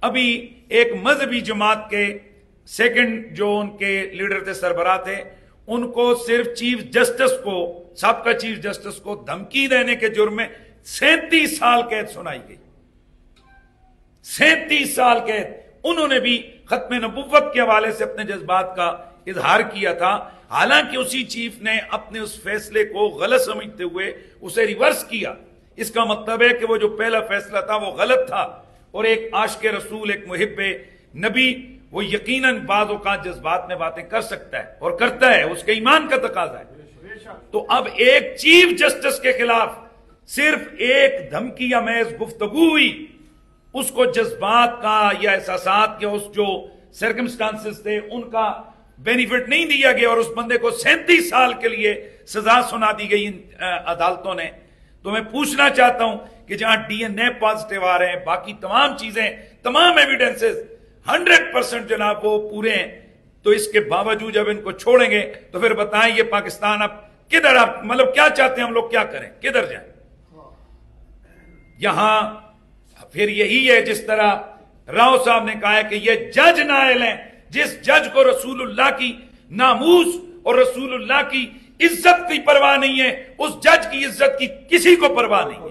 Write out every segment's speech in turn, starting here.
ابھی ایک مذہبی جماعت کے سیکنڈ جو ان کے لیڈر تھے، سربراہ تھے، ان کو صرف چیف جسٹس کو، سابقہ چیف جسٹس کو دھمکی دینے کے جرم میں 37 سال قید سنائی گئی۔ 37 سال قید۔ انہوں نے بھی ختم نبوت کے حوالے سے اپنے جذبات کا اظہار کیا تھا، حالانکہ اسی چیف نے اپنے اس فیصلے کو غلط سمجھتے ہوئے اسے ریورس کیا۔ اس کا مطلب ہے کہ وہ جو پہلا فیصلہ تھا وہ غلط تھا، اور ایک عاشق رسول، ایک محب نبی، وہ یقیناً بعض اوقات جذبات میں باتیں کر سکتا ہے اور کرتا ہے، اس کے ایمان کا تقاضا ہے۔ تو اب ایک چیف جسٹس کے خلاف صرف ایک دھمکی آمیز گفتگو ہوئی، اس کو جذبات کا یا احساسات کے اس جو سرکمسٹانسز تھے ان کا بینیفٹ نہیں دیا گیا، اور اس بندے کو 37 سال کے لیے سزا سنا دی گئی عدالتوں نے۔ تو میں پوچھنا چاہتا ہوں کہ جہاں ڈی این اے پازیٹیو آ رہے ہیں، باقی تمام چیزیں، تمام ایویڈنسز 100% جناب وہ پورے ہیں، تو اس کے باوجود جب ان کو چھوڑیں گے تو پھر بتائیں یہ پاکستان اب کدھر، آپ مطلب کیا چاہتے ہیں ہم لوگ کیا کریں، کدھر جائیں؟ یہاں پھر یہی ہے جس طرح راؤ صاحب نے کہا ہے کہ یہ جج نائل ہیں، جس جج کو رسول اللہ کی ناموس اور رسول اللہ کی عزت کی پرواہ نہیں ہے، اس جج کی عزت کی کسی کو پرواہ نہیں ہے۔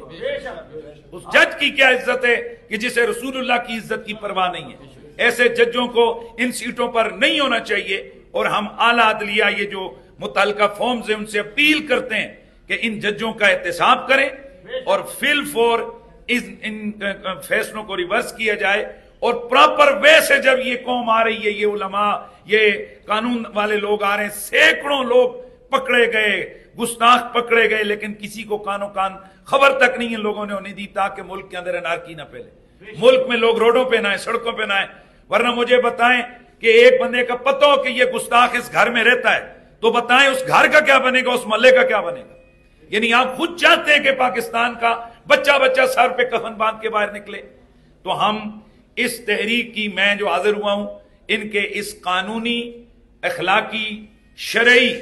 اس جج کی کیا عزت ہے کہ جسے رسول اللہ کی عزت کی پرواہ نہیں ہے؟ ایسے ججوں کو ان سیٹوں پر نہیں ہونا چاہیے، اور ہم اعلیٰ عدلیہ یہ جو متعلقہ فارمز ہیں ان سے اپیل کرتے ہیں کہ ان ججوں کا احتساب کریں اور فل فور ان فیصلوں کو ریورس کیا جائے، اور پراپر وے سے جب یہ قوم آ رہی ہے، یہ علماء، یہ قانون والے لوگ آ رہے ہیں، سینکڑوں لوگ پکڑے گئے، گستاخ پکڑے گئے، لیکن کسی کو کانوں کان خبر تک نہیں ان لوگوں نے انہیں دی تاکہ ملک کے اندر انارکی نہ پھیلے، ملک میں لوگ روڈوں پہ نہ آئے، سڑکوں پہ نہ آئے۔ ورنہ مجھے بتائیں کہ ایک بندے کا پتہ ہو کہ یہ گستاخ اس گھر میں رہتا ہے، تو بتائیں اس گھر کا کیا بنے گا، اس محلے کا کیا بنے گا؟ یعنی آپ خود چاہتے ہیں کہ پاکستان کا بچہ بچہ سر پہ کفن باندھ کے باہر نکلے؟ تو ہم اس تحریک کی، میں جو حاضر ہوا ہوں، ان کے اس قانونی، اخلاقی، شرعی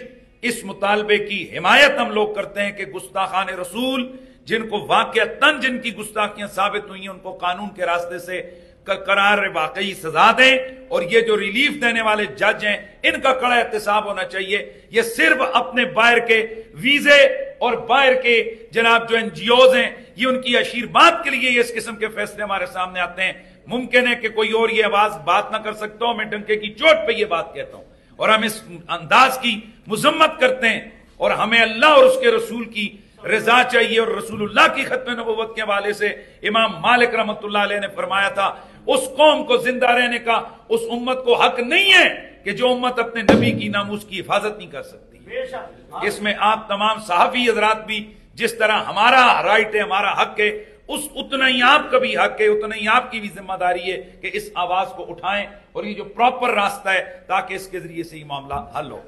اس مطالبے کی حمایت ہم لوگ کرتے ہیں کہ گستاخان رسول جن کو واقعتاً جن کی گستاخیاں ثابت ہوئی ہیں ان کو قانون کے راستے سے قرار واقعی سزا دیں، اور یہ جو ریلیف دینے والے جج ہیں ان کا کڑا احتساب ہونا چاہیے۔ یہ صرف اپنے باہر کے ویزے اور باہر کے جناب جو این جی اوز ہیں، یہ ان کی اشیر بات کے لیے اس قسم کے فیصلے ہمارے سامنے آتے ہیں۔ ممکن ہے کہ کوئی اور یہ آواز بات نہ کر سکتا ہوں، میں ڈنکے کی چوٹ پہ یہ بات کہتا ہوں، اور ہم اس انداز کی مذمت کرتے ہیں، اور ہمیں اللہ اور اس کے رسول کی رضا چاہیے، اور رسول اللہ کی ختم نبوت کے حوالے سے امام مالک رحمۃ اللہ علیہ نے فرمایا تھا اس قوم کو زندہ رہنے کا اس امت کو حق نہیں ہے کہ جو امت اپنے نبی کی ناموس کی حفاظت نہیں کر سکتی۔ اس میں آپ تمام صحافی حضرات بھی، جس طرح ہمارا رائٹ ہے، ہمارا حق ہے، اتنا ہی آپ کا بھی حق ہے، اتنا ہی آپ کی بھی ذمہ داری ہے کہ اس آواز کو اٹھائیں، اور یہ جو پراپر راستہ ہے تاکہ اس کے ذریعے سے یہ معاملہ حل ہو۔